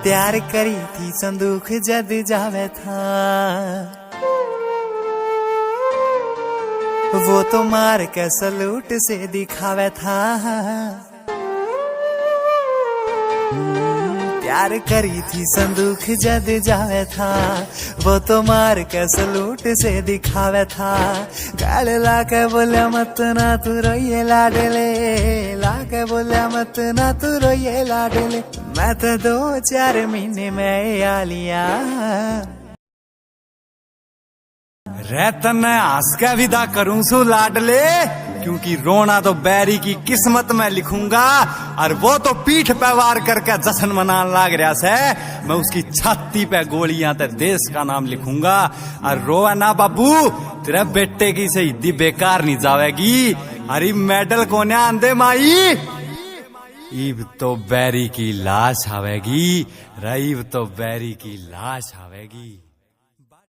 प्यार करी थी संदूक जद जावे था, वो तो मार के सलूट से दिखावे था। प्यार करी थी संदूक जद जावे था, वो तो मार के सलूट से दिखावे था। गाल लाके बोले मत ना तू रोइए लाडले, लाके बोले मत ना तू रोइए लाडले। मैं तो 2-4 महीने में आ लिया। रहतन हंस के विदा करूं सु लाडले, क्योंकि रोना तो बैरी की किस्मत में लिखूंगा, और वो तो पीठ पे वार करके जश्न मनाने लाग रहा से। मैं उसकी छाती पे गोलियां ते देश का नाम लिखूंगा। और रोवा ना बाबू, तेरे बेटे की शहीदी बेकार नहीं जावेगी। अरे मेडल कोने आंदे माई, इब तो बैरी की लाश आवेगी, रईब तो बैरी की लाश आवेगी।